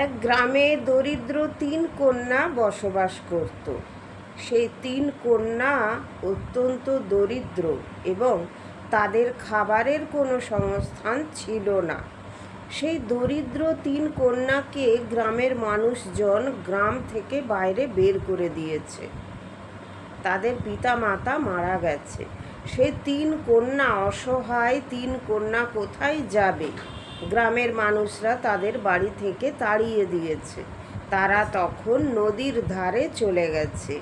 এক গ্রামে দরিদ্র তিন কন্যা বসবাস করত। সেই তিন কন্যা অত্যন্ত দরিদ্র এবং তাদের খাবারের কোনো সংস্থান ছিল না। সেই দরিদ্র তিন কন্যাকে গ্রামের মানুষজন গ্রাম থেকে বাইরে বের করে দিয়েছে। তাদের পিতা মাতা মারা গেছে। সেই তিন কন্যা অসহায়, তিন কন্যা কোথায় যাবে? গ্রামের মানুষরা তাদের বাড়ি থেকে তাড়িয়ে দিয়েছে। তারা তখন নদীর ধারে চলে গেছে।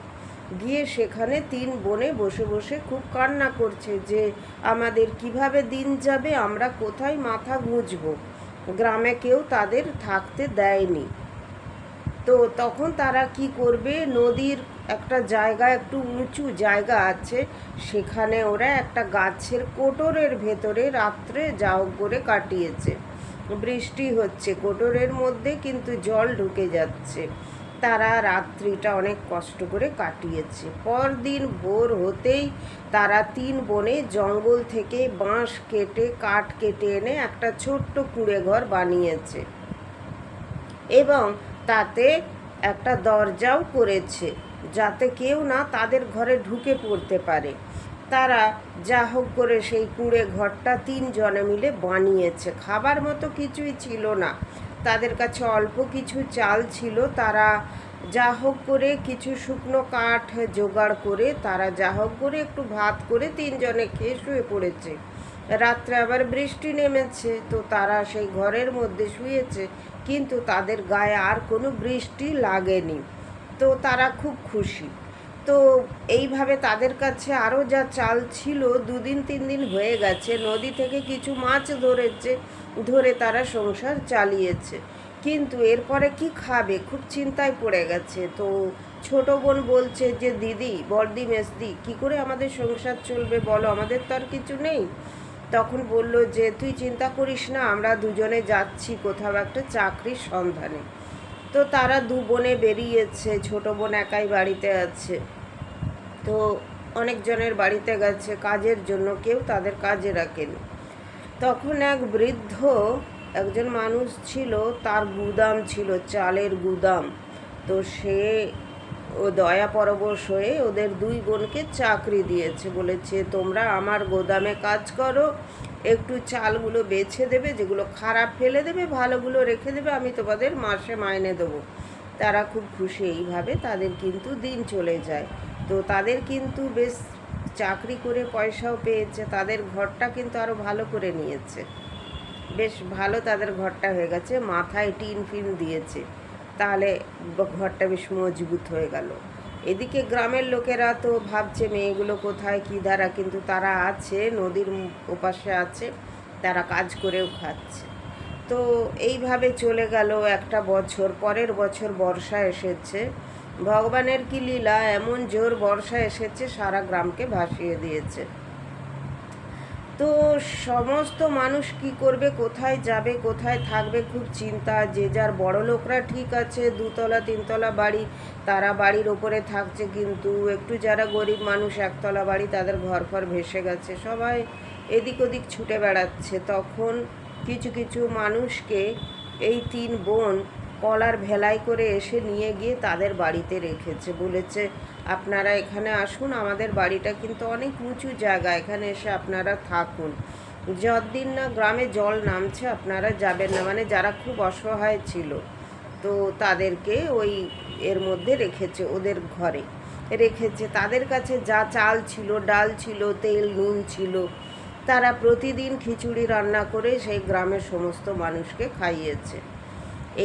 গিয়ে সেখানে তিন বোনে বসে বসে খুব কান্না করছে যে আমাদের কিভাবে দিন যাবে, আমরা কোথায় মাথা গুঁজবো। গ্রামে কেউ তাদের থাকতে দেয়নি। তো তখন তারা কি করবে, নদীর একটা জায়গা, একটু উঁচু জায়গা আছে, সেখানে ওরা একটা গাছের কোটরের ভেতরে রাত্রে যাও করে কাটিয়েছে। বৃষ্টি হচ্ছে, কোটরের মধ্যে কিন্তু জল ঢুকে যাচ্ছে। তারা রাত্রিটা অনেক কষ্ট করে কাটিয়েছে। পরদিন ভোর হতেই তারা তিন বোনে জঙ্গল থেকে বাঁশ কেটে, কাঠ কেটে এনে একটা ছোট্ট কুঁড়ে ঘর বানিয়েছে এবং তাতে একটা দরজাও করেছে যাতে কেউ না তাদের ঘরে ঢুকে পড়তে পারে। তারা যা হোক করে সেই কুঁড়ে ঘরটা তিনজনে মিলে বানিয়েছে। খাবার মতো কিছুই ছিল না, তাদের কাছে অল্প কিছু চাল ছিল। তারা যা হোক করে কিছু শুকনো কাঠ জোগাড় করে তারা যা হোক করে একটু ভাত করে তিনজনে খেয়ে শুয়ে পড়েছে। রাত্রে আবার বৃষ্টি নেমেছে, তো তারা সেই ঘরের মধ্যে শুয়েছে, কিন্তু তাদের গায়ে আর কোনো বৃষ্টি লাগেনি। তো তারা খুব খুশি। তো এইভাবে তাদের কাছে আরও যা চাল ছিল, 2-3 দিন হয়ে গেছে, নদী থেকে কিছু মাছ ধরেছে, ধরে তারা সংসার চালিয়েছে। কিন্তু এরপরে কি খাবে, খুব চিন্তায় পড়ে গেছে। তো ছোট বোন বলছে যে দিদি, বড়দি, মেজদি, কী করে আমাদের সংসার চলবে বলো, আমাদের তো আর কিছু নেই। তখন বলল যে তুই চিন্তা করিস না, আমরা দুজনে যাচ্ছি কোথাও একটা চাকরির সন্ধানে। তো তারা দু বোনে বেরিয়েছে, ছোট বোন একাই বাড়িতে আছে। তো অনেকজনের বাড়িতে গেছে কাজের জন্য, কেউ তাদের কাজে রাখেনি। তখন এক বৃদ্ধ একজন মানুষ ছিল, তার গুদাম ছিল, চালের গুদাম। তো সে ও দয়া পরবশ হয়ে ওদের দুই বোনকে চাকরি দিয়েছে, বলেছে তোমরা আমার গোদামে কাজ করো, একটু চালগুলো বেছে দেবে, যেগুলো খারাপ ফেলে দেবে, ভালোগুলো রেখে দেবে, আমি তোমাদের মাসে মাইনে দেবো। তারা খুব খুশি। এইভাবে তাদের কিন্তু দিন চলে যায়। তো তাদের কিন্তু বেশ চাকরি করে পয়সাও পেয়েছে, তাদের ঘরটা কিন্তু আরও ভালো করে নিয়েছে, বেশ ভালো তাদের ঘরটা হয়ে গেছে, মাথায় টিন ফিন দিয়েছে, তাহলে ঘরটা বেশ মজবুত হয়ে গেল। এদিকে গ্রামের লোকেরা তো ভাবছে মেয়েগুলো কোথায় কী ধারা, কিন্তু তারা আছে, নদীর ওপাশে আছে, তারা কাজ করেও খাচ্ছে। তো এইভাবে চলে গেল একটা বছর। পরের বছর বর্ষা এসেছে। ভগবানের কি লীলা, এমন জোর বর্ষা এসেছে সারা গ্রামকে ভাসিয়ে দিয়েছে। তো সমস্ত মানুষ কি করবে, কোথায় যাবে, কোথায় থাকবে, খুব চিন্তা। যে যার বড় লোকরা ঠিক আছে, 2-3 তলা বাড়ি, তারা বাড়ির ওপরে থাকছে, কিন্তু একটু যারা গরিব মানুষ, 1 তলা বাড়ি, তাদের ঘর ফর ভেসে গেছে, সবাই এদিক ওদিক ছুটে বেড়াচ্ছে। তখন কিছু কিছু মানুষকে এই তিন বোন কলার ভেলাই করে এসে নিয়ে গিয়ে তাদের বাড়িতে রেখেছে, বলেছে আপনারা এখানে আসুন, আমাদের বাড়িটা কিন্তু অনেক উঁচু জায়গা, এখানে এসে আপনারা থাকুন, যতদিন না গ্রামে জল নামছে আপনারা যাবেন না। মানে যারা খুব অসহায় ছিল, তো তাদেরকে ওই এর মধ্যে রেখেছে, ওদের ঘরে রেখেছে। তাদের কাছে যা চাল ছিল, ডাল ছিল, তেল নুন ছিল, তারা প্রতিদিন খিচুড়ি রান্না করে সেই গ্রামের সমস্ত মানুষকে খাইয়েছে।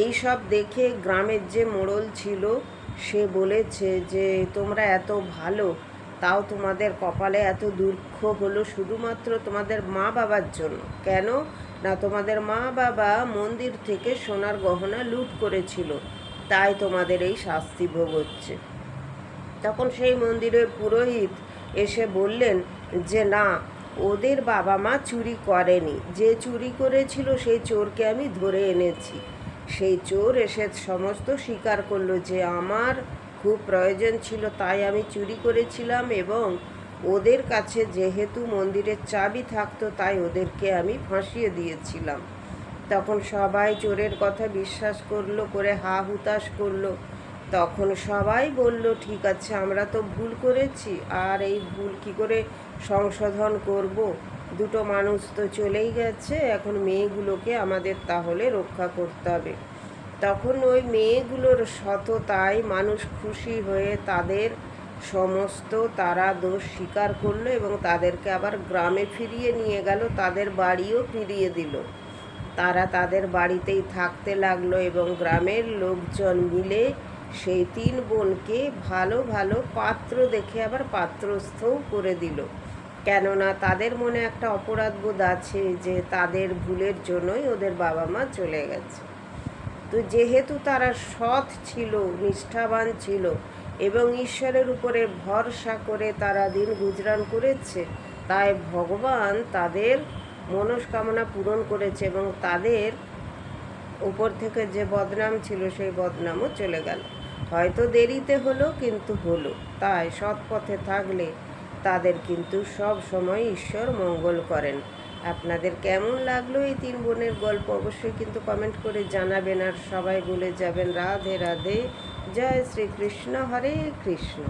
এই সব দেখে গ্রামের যে মোড়ল ছিল, সে বলেছে যে তোমরা এত ভালো, তাও তোমাদের কপালে এত দুঃখ হলো শুধুমাত্র তোমাদের মা বাবার জন্য। কেন না, তোমাদের মা বাবা মন্দির থেকে সোনার গহনা লুট করেছিল, তাই তোমাদের এই শাস্তি ভোগ হচ্ছে। তখন সেই মন্দিরের পুরোহিত এসে বললেন যে না, ওদের বাবা মা চুরি করেনি, যে চুরি করেছিল সেই চোরকে আমি ধরে এনেছি। সেই চোর এসে সমস্ত স্বীকার করলো যে আমার খুব প্রয়োজন ছিল, তাই আমি চুরি করেছিলাম, এবং ওদের কাছে যেহেতু মন্দিরের চাবি থাকতো, তাই ওদেরকে আমি ফাঁসিয়ে দিয়েছিলাম। তখন সবাই চোরের কথা বিশ্বাস করলো, করে হা হুতাশ করলো। তখন সবাই বলল, ঠিক আছে, আমরা তো ভুল করেছি, আর এই ভুল কি করে সংশোধন করব? দুটো মানুষ তো চলেই গেছে, এখন মেয়েগুলোকে আমাদের তাহলে রক্ষা করতে হবে। তখন ওই মেয়েগুলোর সততায় মানুষ খুশি হয়ে তাদের সমস্ত তারা দোষ স্বীকার করলো এবং তাদেরকে আবার গ্রামে ফিরিয়ে নিয়ে গেল, তাদের বাড়িও ফিরিয়ে দিল। তারা তাদের বাড়িতেই থাকতে লাগলো এবং গ্রামের লোকজন মিলে সেই 3 বোনকে ভালো ভালো পাত্র দেখে আবার পাত্রস্থও করে দিল। কেননা তাদের মনে একটা অপরাধবোধ আছে যে তাদের ভুলের জন্যই ওদের বাবা মা চলে গেছে। তো যেহেতু তারা সৎ ছিল, নিষ্ঠাবান ছিল এবং ঈশ্বরের উপরে ভরসা করে তারা দিন গুজরান করেছে, তাই ভগবান তাদের মনস্কামনা পূরণ করেছে এবং তাদের উপর থেকে যে বদনাম ছিল সেই বদনামও চলে গেল। হয়তো দেরিতে হলো, কিন্তু হলো। তাই সৎ পথে থাকলে তাদের কিন্তু সব সময় ঈশ্বর মঙ্গল করেন। আপনাদের কেমন লাগলো এই 3 বোনের গল্প অবশ্যই কিন্তু কমেন্ট করে জানাবেন, আর সবাই বলে যাবেন রাধে রাধে, জয় শ্রীকৃষ্ণ, হরে কৃষ্ণ।